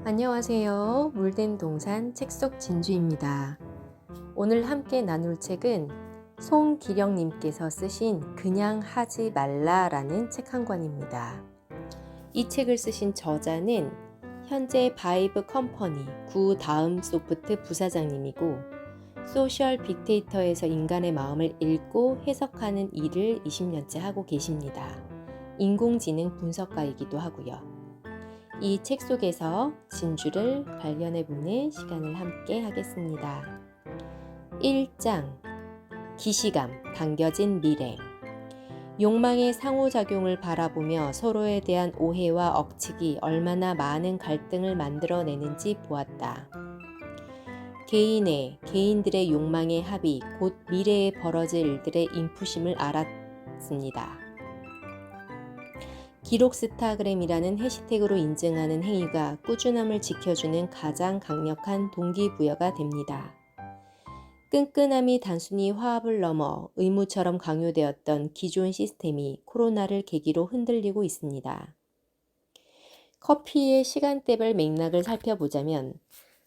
안녕하세요. 물된 동산 책 속 진주입니다. 오늘 함께 나눌 책은 송기령님께서 쓰신 그냥 하지 말라라는 책 한 권입니다. 이 책을 쓰신 저자는 현재 바이브 컴퍼니 구 다음 소프트 부사장님이고 소셜 빅데이터에서 인간의 마음을 읽고 해석하는 일을 20년째 하고 계십니다. 인공지능 분석가이기도 하고요. 이 책 속에서 진주를 발견해보는 시간을 함께 하겠습니다. 1장 기시감, 당겨진 미래. 욕망의 상호작용을 바라보며 서로에 대한 오해와 억측이 얼마나 많은 갈등을 만들어내는지 보았다. 개인들의 욕망의 합이 곧 미래에 벌어질 일들의 인풋임을 알았습니다. 기록스타그램이라는 해시태그로 인증하는 행위가 꾸준함을 지켜주는 가장 강력한 동기부여가 됩니다. 끈끈함이 단순히 화합을 넘어 의무처럼 강요되었던 기존 시스템이 코로나를 계기로 흔들리고 있습니다. 커피의 시간대별 맥락을 살펴보자면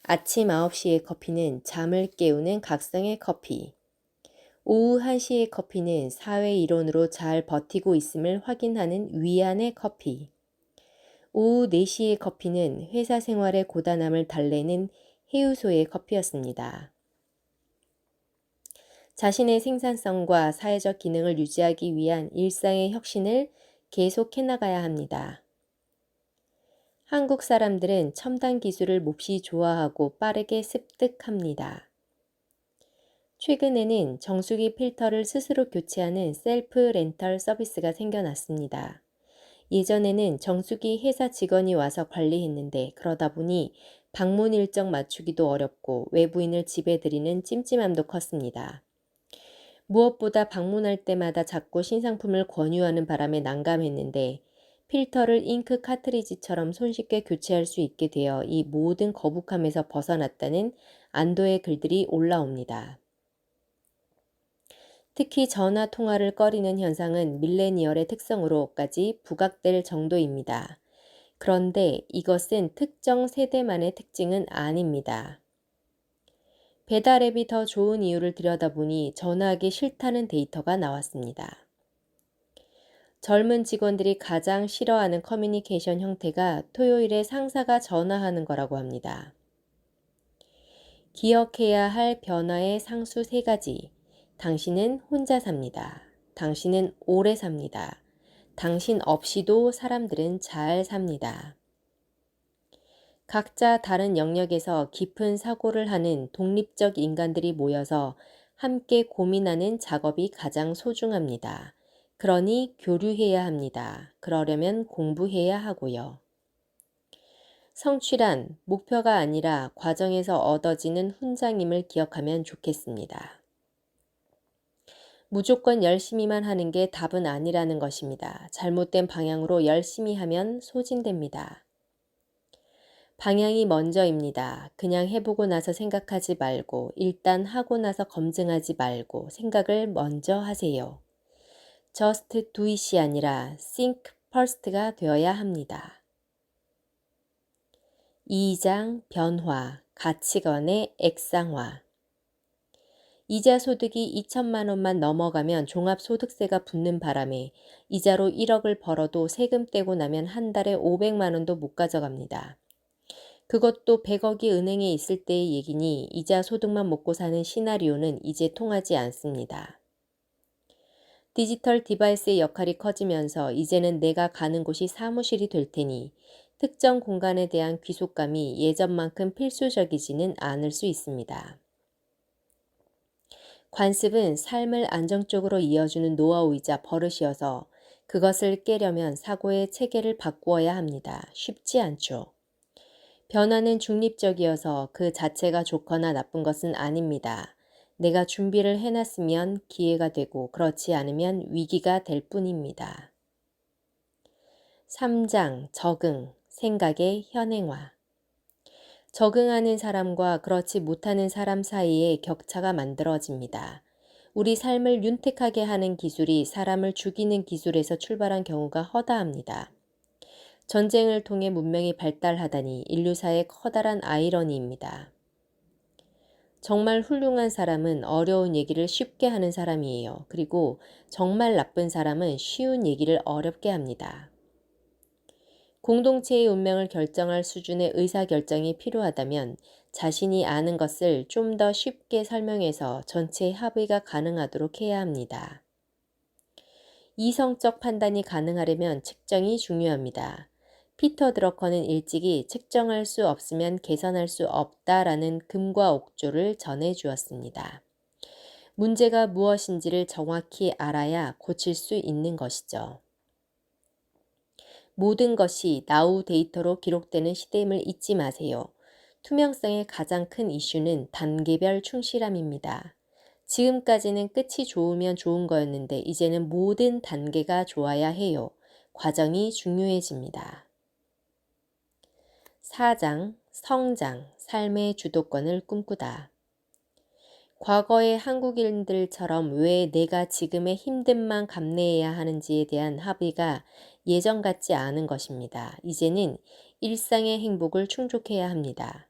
아침 9시의 커피는 잠을 깨우는 각성의 커피, 오후 1시의 커피는 사회 이론으로 잘 버티고 있음을 확인하는 위안의 커피, 오후 4시의 커피는 회사 생활의 고단함을 달래는 해유소의 커피였습니다. 자신의 생산성과 사회적 기능을 유지하기 위한 일상의 혁신을 계속해 나가야 합니다. 한국 사람들은 첨단 기술을 몹시 좋아하고 빠르게 습득합니다. 최근에는 정수기 필터를 스스로 교체하는 셀프 렌털 서비스가 생겨났습니다. 예전에는 정수기 회사 직원이 와서 관리했는데 그러다 보니 방문 일정 맞추기도 어렵고 외부인을 집에 들이는 찜찜함도 컸습니다. 무엇보다 방문할 때마다 자꾸 신상품을 권유하는 바람에 난감했는데 필터를 잉크 카트리지처럼 손쉽게 교체할 수 있게 되어 이 모든 거북함에서 벗어났다는 안도의 글들이 올라옵니다. 특히 전화 통화를 꺼리는 현상은 밀레니얼의 특성으로까지 부각될 정도입니다. 그런데 이것은 특정 세대만의 특징은 아닙니다. 배달앱이 더 좋은 이유를 들여다보니 전화하기 싫다는 데이터가 나왔습니다. 젊은 직원들이 가장 싫어하는 커뮤니케이션 형태가 토요일에 상사가 전화하는 거라고 합니다. 기억해야 할 변화의 상수 3가지. 당신은 혼자 삽니다. 당신은 오래 삽니다. 당신 없이도 사람들은 잘 삽니다. 각자 다른 영역에서 깊은 사고를 하는 독립적 인간들이 모여서 함께 고민하는 작업이 가장 소중합니다. 그러니 교류해야 합니다. 그러려면 공부해야 하고요. 성취란 목표가 아니라 과정에서 얻어지는 훈장임을 기억하면 좋겠습니다. 무조건 열심히만 하는 게 답은 아니라는 것입니다. 잘못된 방향으로 열심히 하면 소진됩니다. 방향이 먼저입니다. 그냥 해보고 나서 생각하지 말고 일단 하고 나서 검증하지 말고 생각을 먼저 하세요. Just do it이 아니라 think first가 되어야 합니다. 2장 변화, 가치관의 액상화. 이자 소득이 2천만 원만 넘어가면 종합소득세가 붙는 바람에 이자로 1억을 벌어도 세금 떼고 나면 한 달에 500만 원도 못 가져갑니다. 그것도 100억이 은행에 있을 때의 얘기니 이자 소득만 먹고 사는 시나리오는 이제 통하지 않습니다. 디지털 디바이스의 역할이 커지면서 이제는 내가 가는 곳이 사무실이 될 테니 특정 공간에 대한 귀속감이 예전만큼 필수적이지는 않을 수 있습니다. 관습은 삶을 안정적으로 이어주는 노하우이자 버릇이어서 그것을 깨려면 사고의 체계를 바꾸어야 합니다. 쉽지 않죠. 변화는 중립적이어서 그 자체가 좋거나 나쁜 것은 아닙니다. 내가 준비를 해놨으면 기회가 되고 그렇지 않으면 위기가 될 뿐입니다. 3장 적응, 생각의 현행화. 적응하는 사람과 그렇지 못하는 사람 사이에 격차가 만들어집니다. 우리 삶을 윤택하게 하는 기술이 사람을 죽이는 기술에서 출발한 경우가 허다합니다. 전쟁을 통해 문명이 발달하다니 인류사의 커다란 아이러니입니다. 정말 훌륭한 사람은 어려운 얘기를 쉽게 하는 사람이에요. 그리고 정말 나쁜 사람은 쉬운 얘기를 어렵게 합니다. 공동체의 운명을 결정할 수준의 의사결정이 필요하다면 자신이 아는 것을 좀 더 쉽게 설명해서 전체의 합의가 가능하도록 해야 합니다. 이성적 판단이 가능하려면 측정이 중요합니다. 피터 드러커는 일찍이 측정할 수 없으면 개선할 수 없다라는 금과 옥조를 전해 주었습니다. 문제가 무엇인지를 정확히 알아야 고칠 수 있는 것이죠. 모든 것이 나우 데이터로 기록되는 시대임을 잊지 마세요. 투명성의 가장 큰 이슈는 단계별 충실함입니다. 지금까지는 끝이 좋으면 좋은 거였는데 이제는 모든 단계가 좋아야 해요. 과정이 중요해집니다. 4장, 성장, 삶의 주도권을 꿈꾸다. 과거의 한국인들처럼 왜 내가 지금의 힘듦만 감내해야 하는지에 대한 합의가 예전 같지 않은 것입니다. 이제는 일상의 행복을 충족해야 합니다.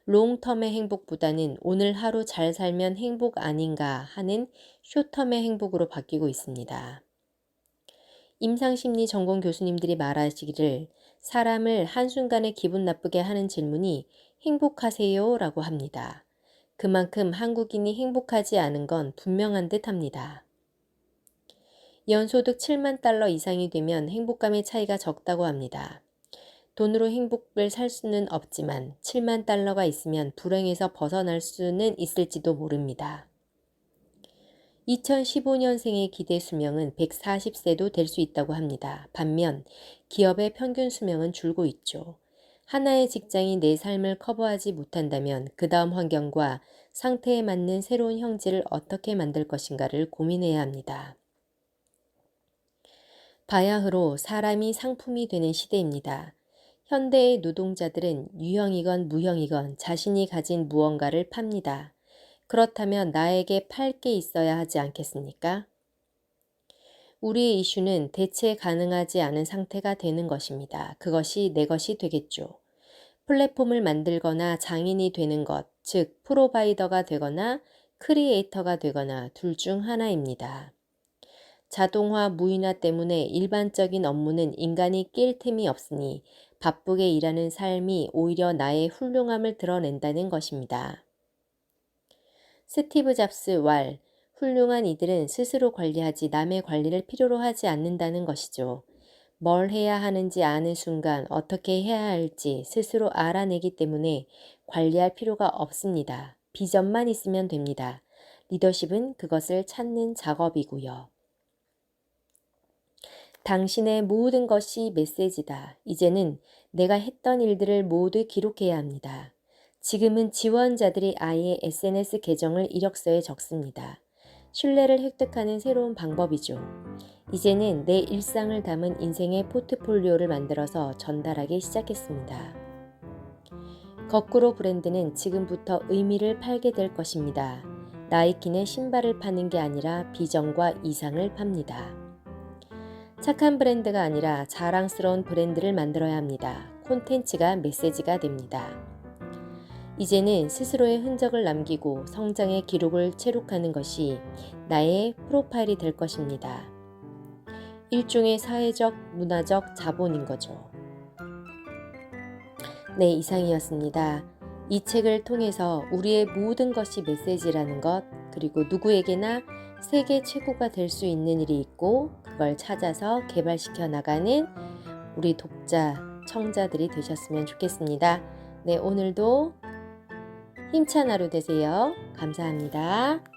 롱텀의 행복보다는 오늘 하루 잘 살면 행복 아닌가 하는 숏텀의 행복으로 바뀌고 있습니다. 임상심리 전공 교수님들이 말하시기를 사람을 한순간에 기분 나쁘게 하는 질문이 행복하세요? 라고 합니다. 그만큼 한국인이 행복하지 않은 건 분명한 듯 합니다. 연소득 7만 달러 이상이 되면 행복감의 차이가 적다고 합니다. 돈으로 행복을 살 수는 없지만 7만 달러가 있으면 불행에서 벗어날 수는 있을지도 모릅니다. 2015년생의 기대 수명은 140세도 될 수 있다고 합니다. 반면 기업의 평균 수명은 줄고 있죠. 하나의 직장이 내 삶을 커버하지 못한다면 그 다음 환경과 상태에 맞는 새로운 형질을 어떻게 만들 것인가를 고민해야 합니다. 바야흐로 사람이 상품이 되는 시대입니다. 현대의 노동자들은 유형이건 무형이건 자신이 가진 무언가를 팝니다. 그렇다면 나에게 팔 게 있어야 하지 않겠습니까? 우리의 이슈는 대체 가능하지 않은 상태가 되는 것입니다. 그것이 내 것이 되겠죠. 플랫폼을 만들거나 장인이 되는 것, 즉 프로바이더가 되거나 크리에이터가 되거나 둘 중 하나입니다. 자동화 무인화 때문에 일반적인 업무는 인간이 낄 틈이 없으니 바쁘게 일하는 삶이 오히려 나의 훌륭함을 드러낸다는 것입니다. 스티브 잡스 왈, 훌륭한 이들은 스스로 관리하지 남의 관리를 필요로 하지 않는다는 것이죠. 뭘 해야 하는지 아는 순간 어떻게 해야 할지 스스로 알아내기 때문에 관리할 필요가 없습니다. 비전만 있으면 됩니다. 리더십은 그것을 찾는 작업이고요. 당신의 모든 것이 메시지다. 이제는 내가 했던 일들을 모두 기록해야 합니다. 지금은 지원자들이 아예 SNS 계정을 이력서에 적습니다. 신뢰를 획득하는 새로운 방법이죠. 이제는 내 일상을 담은 인생의 포트폴리오를 만들어서 전달하기 시작했습니다. 거꾸로 브랜드는 지금부터 의미를 팔게 될 것입니다. 나이키는 신발을 파는 게 아니라 비전과 이상을 팝니다. 착한 브랜드가 아니라 자랑스러운 브랜드를 만들어야 합니다. 콘텐츠가 메시지가 됩니다. 이제는 스스로의 흔적을 남기고 성장의 기록을 체록하는 것이 나의 프로파일이 될 것입니다. 일종의 사회적, 문화적 자본인 거죠. 네, 이상이었습니다. 이 책을 통해서 우리의 모든 것이 메시지라는 것, 그리고 누구에게나 세계 최고가 될 수 있는 일이 있고 그걸 찾아서 개발시켜 나가는 우리 독자, 청자들이 되셨으면 좋겠습니다. 네, 오늘도 힘찬 하루 되세요. 감사합니다.